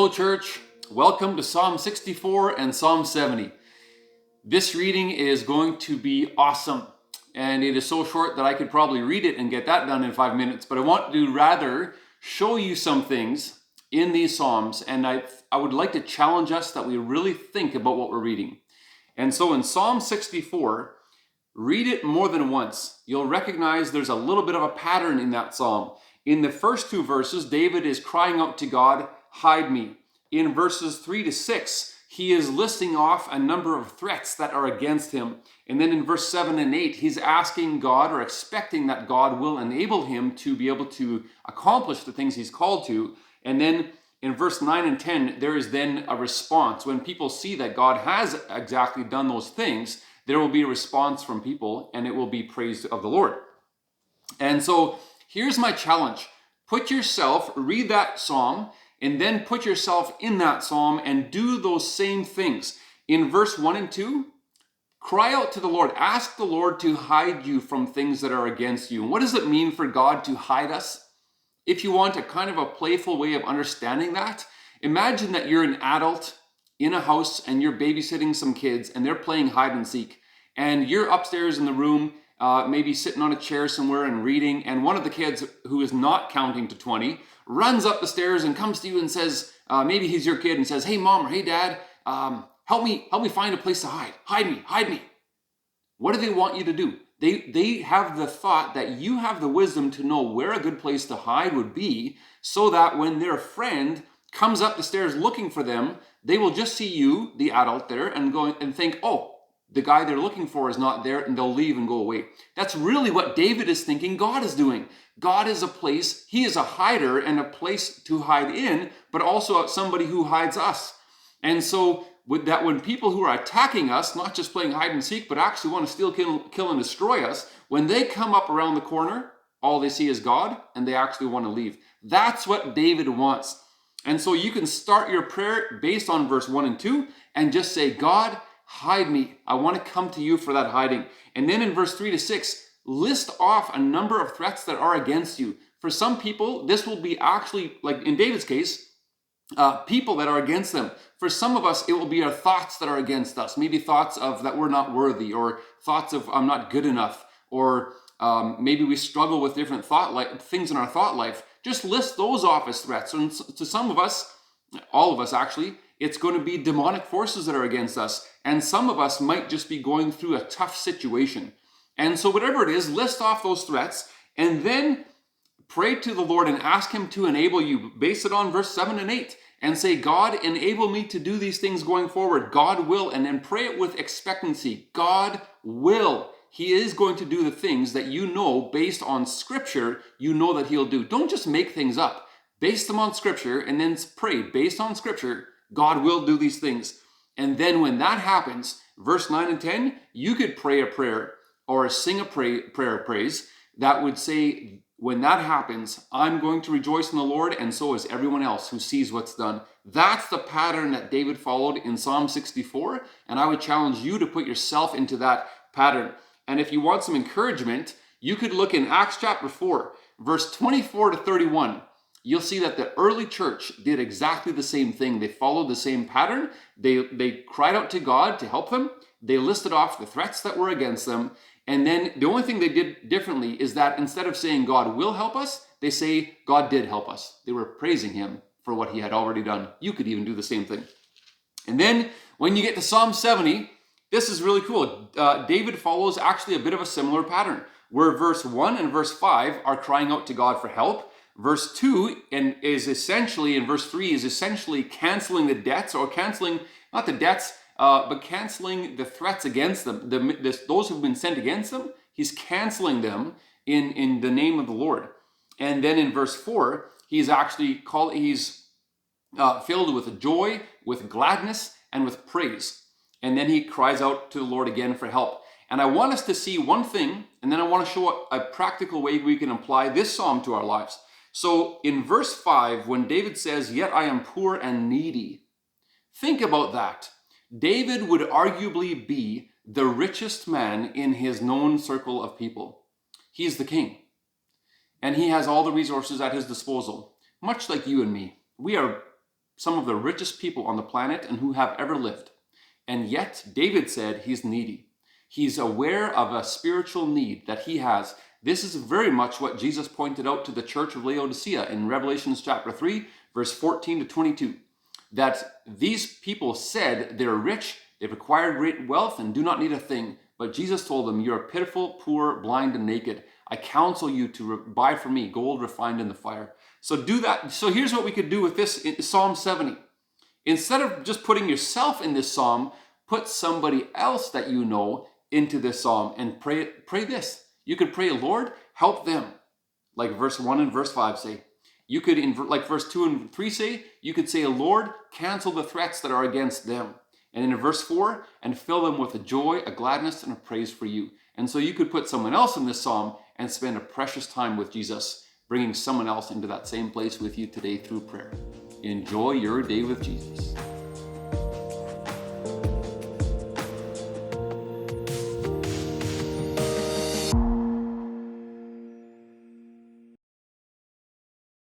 Hello, church. Welcome to Psalm 64 and Psalm 70. This reading is going to be awesome, and it is so short that I could probably read it and get that done in 5 minutes, but I want to rather show you some things in these Psalms, and I would like to challenge us that we really think about what we're reading. And so in Psalm 64, read it more than once. You'll recognize there's a little bit of a pattern in that psalm. In the first two verses, David is crying out to God, "Hide me." In verses 3 to 6, he is listing off a number of threats that are against him. And then in verse 7 and 8, he's asking God or expecting that God will enable him to be able to accomplish the things he's called to. And then in verse 9 and 10, there is then a response. When people see that God has exactly done those things, there will be a response from people, and it will be praise of the Lord. And so here's my challenge. Read that psalm, and then put yourself in that psalm and do those same things. In verse 1 and 2, cry out to the Lord. Ask the Lord to hide you from things that are against you. And what does it mean for God to hide us? If you want a kind of a playful way of understanding that, imagine that you're an adult in a house and you're babysitting some kids and they're playing hide and seek. And you're upstairs in the room, maybe sitting on a chair somewhere and reading, and one of the kids who is not counting to 20 runs up the stairs and comes to you and says, maybe he's your kid, and says, "Hey mom," or "Hey dad, help me find a place to hide. Hide me." What do they want you to do? They have the thought that you have the wisdom to know where a good place to hide would be, so that when their friend comes up the stairs looking for them, they will just see you, the adult, there and go and think, "Oh, the guy they're looking for is not there," and they'll leave and go away. That's really what David is thinking God is doing. God is a place, he is a hider and a place to hide in, but also somebody who hides us. And so with that, when people who are attacking us, not just playing hide and seek, but actually want to steal, kill, and destroy us, when they come up around the corner, all they see is God, and they actually want to leave. That's what David wants. And so you can start your prayer based on verse 1 and 2, and just say, "God, hide me. I want to come to you for that hiding." And then in verse 3 to 6, list off a number of threats that are against you. For some people, this will be actually, like in David's case, people that are against them. For some of us, it will be our thoughts that are against us. Maybe thoughts of that we're not worthy, or thoughts of I'm not good enough, or maybe we struggle with different things in our thought life. Just list those off as threats. And to some of us, all of us actually, it's going to be demonic forces that are against us. And some of us might just be going through a tough situation. And so whatever it is, list off those threats, and then pray to the Lord and ask him to enable you. Base it on verse 7 and 8 and say, "God, enable me to do these things going forward." God will. And then pray it with expectancy. God will. He is going to do the things that you know based on Scripture, you know that he'll do. Don't just make things up. Base them on Scripture and then pray based on Scripture. God will do these things. And then when that happens, verse 9 and 10, you could pray a prayer or sing a prayer of praise that would say, when that happens, I'm going to rejoice in the Lord, and so is everyone else who sees what's done. That's the pattern that David followed in Psalm 64, and I would challenge you to put yourself into that pattern. And if you want some encouragement, you could look in Acts chapter 4, verse 24 to 31. You'll see that the early church did exactly the same thing. They followed the same pattern. They cried out to God to help them. They listed off the threats that were against them. And then the only thing they did differently is that instead of saying God will help us, they say God did help us. They were praising him for what he had already done. You could even do the same thing. And then when you get to Psalm 70, this is really cool. David follows actually a bit of a similar pattern, where verse 1 and verse 5 are crying out to God for help. Verse 2 and verse 3 is essentially canceling the debts, or canceling, not the debts, but canceling the threats against them. Those who've been sent against them, he's canceling them in the name of the Lord. And then in verse 4, he's filled with joy, with gladness, and with praise. And then he cries out to the Lord again for help. And I want us to see one thing, and then I want to show a practical way we can apply this psalm to our lives. So in verse 5, when David says, "Yet I am poor and needy," think about that. David would arguably be the richest man in his known circle of people. He's the king, and he has all the resources at his disposal, much like you and me. We are some of the richest people on the planet and who have ever lived. And yet, David said he's needy. He's aware of a spiritual need that he has. This is very much what Jesus pointed out to the church of Laodicea in Revelation chapter 3, verse 14 to 22. That these people said they're rich, they've acquired great wealth and do not need a thing. But Jesus told them, you're pitiful, poor, blind, and naked. I counsel you to buy from me gold refined in the fire. So do that. So here's what we could do with this in Psalm 70. Instead of just putting yourself in this psalm, put somebody else that you know into this psalm and pray this. You could pray, Lord, help them. Like verse 1 and verse 5 say. You could, like verse 2 and 3 say, you could say, Lord, cancel the threats that are against them. And in verse 4, and fill them with a joy, a gladness, and a praise for you. And so you could put someone else in this psalm and spend a precious time with Jesus, bringing someone else into that same place with you today through prayer. Enjoy your day with Jesus.